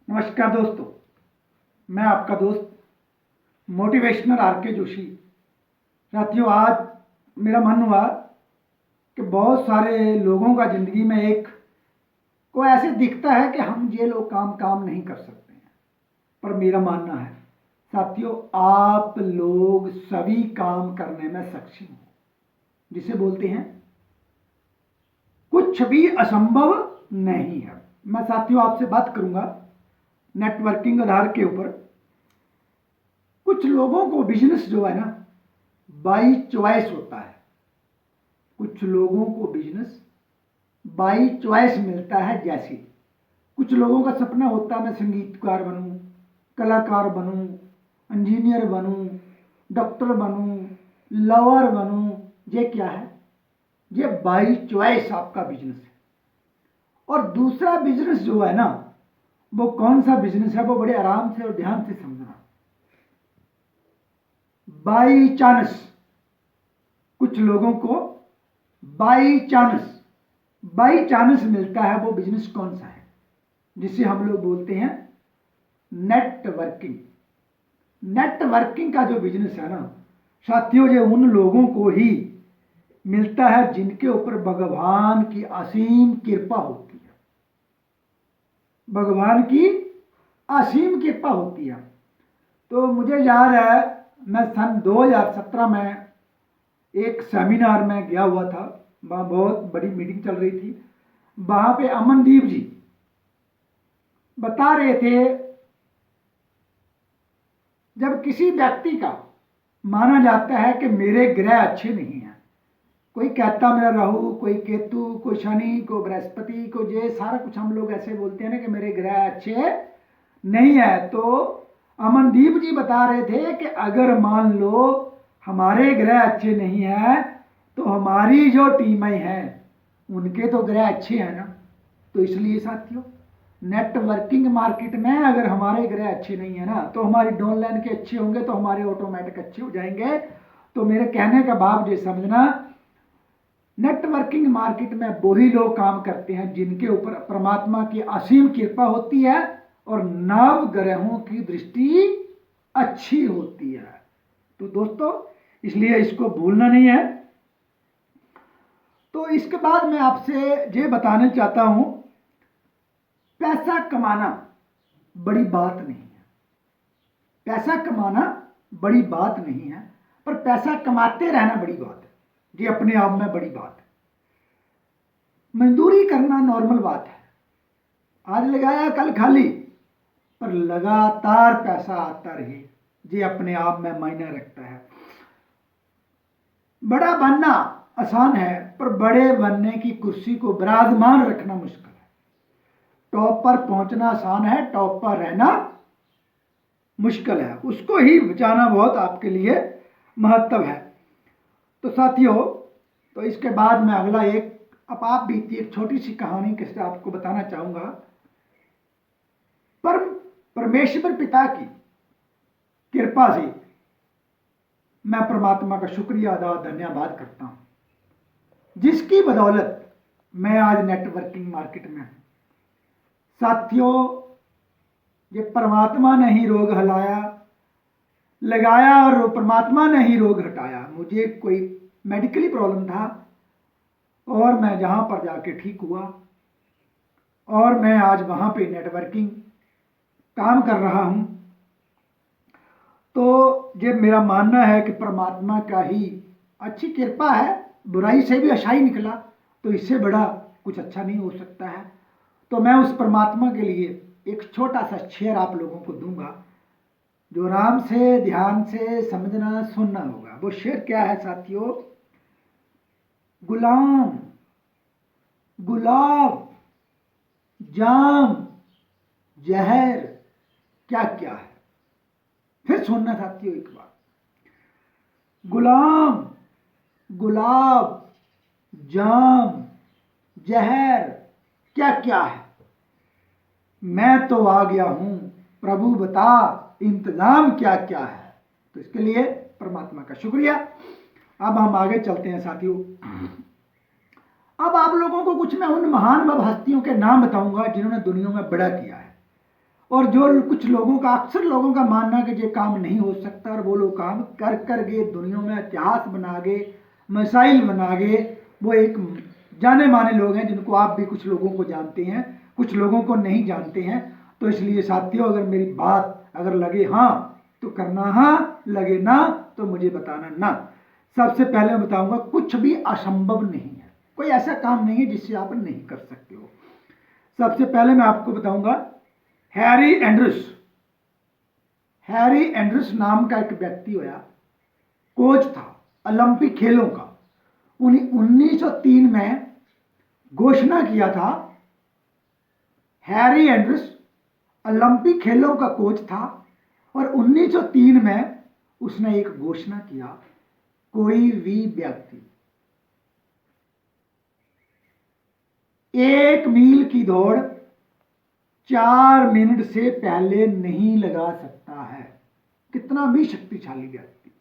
नमस्कार दोस्तों, मैं आपका दोस्त मोटिवेशनल आर.के. जोशी। साथियों, आज मेरा मन हुआ कि बहुत सारे लोगों का ज़िंदगी में एक को ऐसे दिखता है कि हम ये लोग काम नहीं कर सकते हैं, पर मेरा मानना है साथियों, आप लोग सभी काम करने में सक्षम हो, जिसे बोलते हैं कुछ भी असंभव नहीं है। मैं साथियों आपसे बात करूंगा नेटवर्किंग आधार के ऊपर। कुछ लोगों को बिजनेस जो है ना बाई चॉइस होता है, कुछ लोगों को बिजनेस बाई चॉइस मिलता है। जैसे कुछ लोगों का सपना होता है मैं संगीतकार बनूं, कलाकार बनूं, इंजीनियर बनूं, डॉक्टर बनूं, लवर बनूं। ये क्या है? ये बाई चॉइस आपका बिजनेस है। और दूसरा बिजनेस जो है ना, वो कौन सा बिजनेस है, वो बड़े आराम से और ध्यान से समझना। बाई चांस कुछ लोगों को बाई चांस मिलता है। वो बिजनेस कौन सा है? जिसे हम लोग बोलते हैं नेटवर्किंग। नेटवर्किंग का जो बिजनेस है ना साथियों, ये उन लोगों को ही मिलता है जिनके ऊपर भगवान की असीम कृपा होती है। भगवान की असीम कृपा होती है। तो मुझे याद है, मैं सन 2017 में एक सेमिनार में गया हुआ था। वहाँ बहुत बड़ी मीटिंग चल रही थी। वहाँ पे अमनदीप जी बता रहे थे, जब किसी व्यक्ति का माना जाता है कि मेरे ग्रह अच्छे नहीं हैं, कोई कहता मेरा राहु, कोई केतु, कोई शनि, कोई बृहस्पति, को ये सारा कुछ हम लोग ऐसे बोलते हैं ना कि मेरे ग्रह अच्छे नहीं है। तो अमनदीप जी बता रहे थे कि अगर मान लो हमारे ग्रह अच्छे नहीं है तो हमारी जो टीमें हैं उनके तो ग्रह अच्छे हैं ना। तो इसलिए साथियों, नेटवर्किंग मार्केट में अगर हमारे ग्रह अच्छे नहीं है ना तो हमारी डाउनलाइन के अच्छे होंगे तो हमारे ऑटोमेटिक अच्छे हो जाएंगे। तो मेरे कहने का भाव ये समझना, नेटवर्किंग मार्केट में वही लोग काम करते हैं जिनके ऊपर परमात्मा की असीम कृपा होती है और नव ग्रहों की दृष्टि अच्छी होती है। तो दोस्तों, इसलिए इसको भूलना नहीं है। तो इसके बाद मैं आपसे ये बताना चाहता हूं, पैसा कमाना बड़ी बात नहीं है। पैसा कमाना बड़ी बात नहीं है, पर पैसा कमाते रहना बड़ी बात है। ये अपने आप में बड़ी बात है। मजदूरी करना नॉर्मल बात है, आज लगाया कल खाली, पर लगातार पैसा आता रहे, ये अपने आप में मायने रखता है। बड़ा बनना आसान है, पर बड़े बनने की कुर्सी को विराजमान रखना मुश्किल है। टॉप पर पहुंचना आसान है, टॉप पर रहना मुश्किल है। उसको ही बचाना बहुत आपके लिए महत्व है। तो साथियों, तो इसके बाद मैं अगला एक आप बीती एक छोटी सी कहानी किससे आपको बताना चाहूंगा। परमेश्वर पिता की कृपा से मैं परमात्मा का शुक्रिया अदा धन्यवाद करता हूं, जिसकी बदौलत मैं आज नेटवर्किंग मार्केट में हूं। साथियों, ये परमात्मा ने ही रोग लगाया और परमात्मा ने ही रोग हटाया। मुझे कोई मेडिकली प्रॉब्लम था और मैं जहां पर जाके ठीक हुआ और मैं आज वहां पे नेटवर्किंग काम कर रहा हूं। तो ये मेरा मानना है कि परमात्मा का ही अच्छी कृपा है। बुराई से भी अच्छाई निकला, तो इससे बड़ा कुछ अच्छा नहीं हो सकता है। तो मैं उस परमात्मा के लिए एक छोटा सा शेर आप लोगों को दूंगा, जो आराम से ध्यान से समझना सुनना होगा। वो शेर क्या है साथियों? गुलाम, गुलाब, जाम, जहर, क्या क्या है? फिर सुनना साथियों एक बार। गुलाम, गुलाब, जाम, जहर, क्या क्या है? मैं तो आ गया हूं, प्रभु बता इंतजाम क्या क्या है। तो इसके लिए परमात्मा का शुक्रिया। अब हम आगे चलते हैं साथियों। अब आप लोगों को कुछ मैं उन महान हस्तियों के नाम बताऊंगा जिन्होंने दुनिया में बड़ा किया है और जो कुछ लोगों का, अक्सर लोगों का मानना है कि ये काम नहीं हो सकता, और वो लोग काम कर कर गए, दुनिया में इतिहास बना गए, मिसाइल बना गए। वो एक जाने माने लोग हैं जिनको आप भी कुछ लोगों को जानते हैं, कुछ लोगों को नहीं जानते हैं। तो इसलिए साथियों, अगर मेरी बात अगर लगे हाँ तो करना हाँ, लगे ना तो मुझे बताना ना। सबसे पहले मैं बताऊंगा, कुछ भी असंभव नहीं है, कोई ऐसा काम नहीं है जिससे आप नहीं कर सकते हो। सबसे पहले मैं आपको बताऊंगा, हैरी एंड्रूस, हैरी एंड्रूस नाम का एक व्यक्ति होया, कोच था ओलंपिक खेलों का। उन्हें 1903 में घोषणा किया था। हैरी एंड्रूस ओलंपिक खेलों का कोच था और 1903 में उसने एक घोषणा किया, कोई भी व्यक्ति 1 मील की दौड़ 4 मिनट से पहले नहीं लगा सकता है, कितना भी शक्तिशाली व्यक्ति।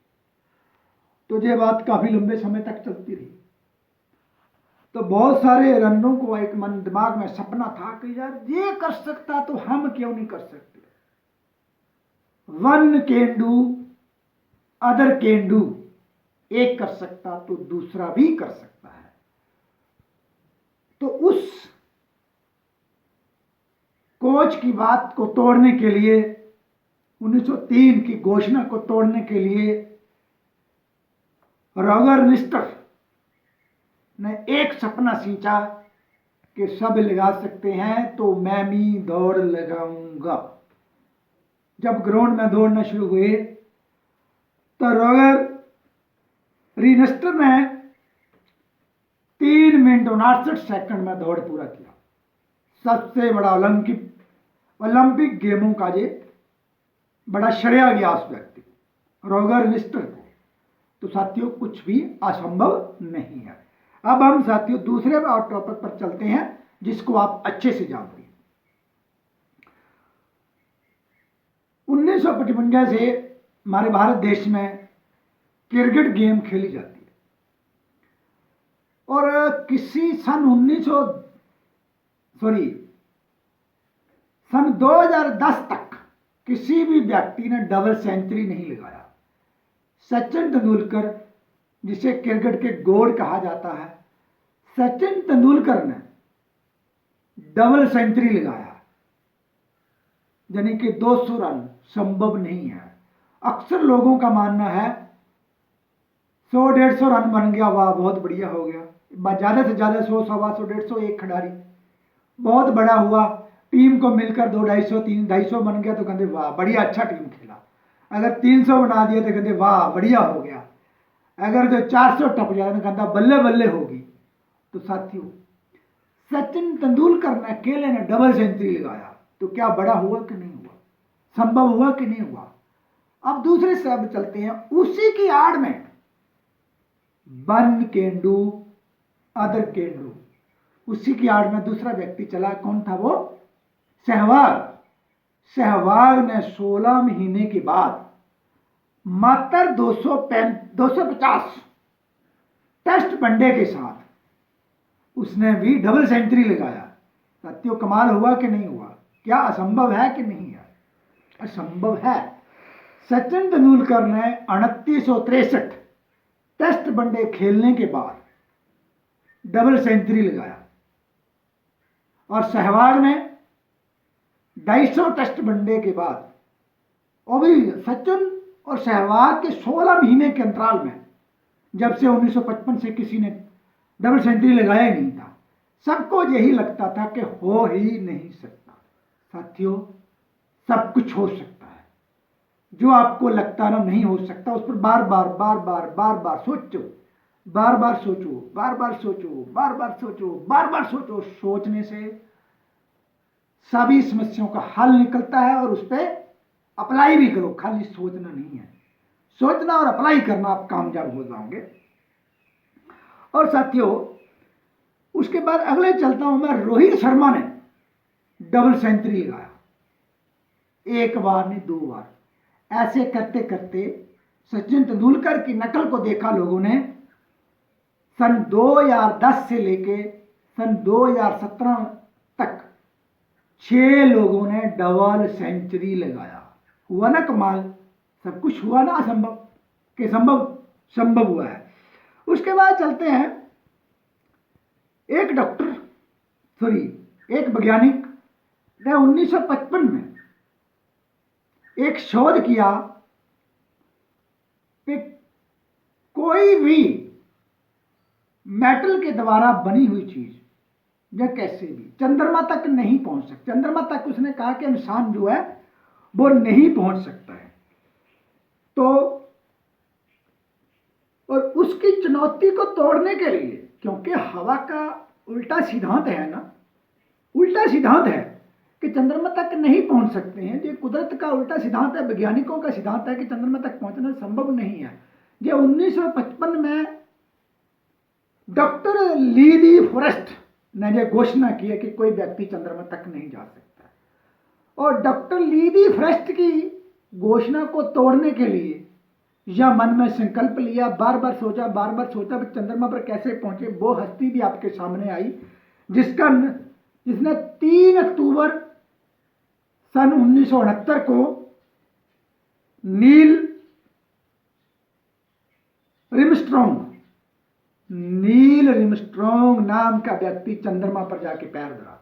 तो ये बात काफी लंबे समय तक चलती रही। तो बहुत सारे रनों को एक मन दिमाग में सपना था कि यार ये कर सकता तो हम क्यों नहीं कर सकते। One can do other can do, एक कर सकता तो दूसरा भी कर सकता है। तो उस कोच की बात को तोड़ने के लिए, 1903 की घोषणा को तोड़ने के लिए रॉजर निस्टर ने एक सपना सींचा कि सब लगा सकते हैं तो मैं भी दौड़ लगाऊंगा। जब ग्राउंड में दौड़ना शुरू हुए तो रॉजर रिनेस्टर ने 3 मिनट 59 सेकंड में दौड़ पूरा किया। सबसे बड़ा ओलंपिक गेमों का ये बड़ा श्रेय गया उस व्यक्ति रॉजर निस्टर को। तो साथियों, कुछ भी असंभव नहीं है। अब हम साथियों दूसरे टॉपिक पर चलते हैं जिसको आप अच्छे से जानते हैं। 1955 से हमारे भारत देश में क्रिकेट गेम खेली जाती है और सन 2010 तक किसी भी व्यक्ति ने डबल सेंचुरी नहीं लगाया। सचिन तेंदुलकर, जिसे क्रिकेट के गॉड कहा जाता है, सचिन तेंदुलकर ने डबल सेंचुरी लगाया, यानी कि 200 रन संभव नहीं है। अक्सर लोगों का मानना है 100-150 रन बन गया, वाह बहुत बढ़िया हो गया। ज्यादा से ज्यादा 100, 125, 150 एक खिलाड़ी बहुत बड़ा हुआ, टीम को मिलकर 250-250 बन गया तो कहते वाह बढ़िया, अच्छा टीम खेला। अगर 300 बना दिया तो कहते वाह बढ़िया हो गया। अगर जो 400 टप जाए तो कहता बल्ले बल्ले होगी। तो साथियों, सचिन तेंदुलकर ने अकेले ने डबल सेंचुरी लगाया, तो क्या बड़ा हुआ कि नहीं हुआ, संभव हुआ कि नहीं हुआ। अब दूसरे शब्द चलते हैं, उसी की आड़ में one can do other can do, उसी की आड़ में दूसरा व्यक्ति चला। कौन था वो? सहवाग। सहवाग ने 16 महीने के बाद मात्र 250 टेस्ट वनडे के साथ उसने भी डबल सेंचुरी लगाया। साथियों, कमाल हुआ कि नहीं हुआ? क्या असंभव है कि नहीं है? असंभव है। सचिन तेंदुलकर ने 2963 टेस्ट वनडे खेलने के बाद डबल सेंचुरी लगाया और सहवाग ने 250 टेस्ट वनडे के बाद, और भी सचिन और सहवाग के 16 महीने के अंतराल में, जब से 1955 से किसी ने डबल सेंचुरी लगाया ही नहीं था। सबको यही लगता था कि हो ही नहीं सकता। साथियों, सब कुछ हो सकता है। जो आपको लगता ना नहीं हो सकता, उस पर बार बार सोचो, बार बार सोचो, बार बार सोचो, बार बार सोचो, बार बार सोचो। सोचने से सभी समस्याओं का हल निकलता है और उस पर अप्लाई भी करो, खाली सोचना नहीं है। सोचना और अप्लाई करना, आप कामयाब हो जाओगे। और साथियों, उसके बाद अगले चलता हूं मैं, रोहित शर्मा ने डबल सेंचुरी लगाया, एक बार नहीं 2 बार। ऐसे करते करते सचिन तेंदुलकर की नकल को देखा लोगों ने। सन 2010 से लेके सन 2017 तक 6 लोगों ने डबल सेंचुरी लगाया। हुआ ना कमाल, सब कुछ हुआ ना असंभव के संभव संभव हुआ है। उसके बाद चलते हैं, एक वैज्ञानिक ने 1955 में एक शोध किया कि कोई भी मेटल के द्वारा बनी हुई चीज या कैसे भी चंद्रमा तक नहीं पहुंच सकती। चंद्रमा तक उसने कहा कि इंसान जो है वो नहीं पहुंच सकता है। तो और उसकी चुनौती को तोड़ने के लिए, क्योंकि हवा का उल्टा सिद्धांत है ना, उल्टा सिद्धांत है कि चंद्रमा तक नहीं पहुंच सकते हैं। ये कुदरत का उल्टा सिद्धांत है, वैज्ञानिकों का सिद्धांत है कि चंद्रमा तक पहुंचना संभव नहीं है। ये 1955 में डॉक्टर ली दी फॉरेस्ट ने यह घोषणा की है कि कोई व्यक्ति चंद्रमा तक नहीं जा सकता। और डॉक्टर ली दी फॉरेस्ट की घोषणा को तोड़ने के लिए या मन में संकल्प लिया, बार बार सोचा कि चंद्रमा पर कैसे पहुंचे। वो हस्ती भी आपके सामने आई जिसने 3 अक्टूबर सन 1969 को नील आर्मस्ट्रांग नाम का व्यक्ति चंद्रमा पर जाके पैर धरा।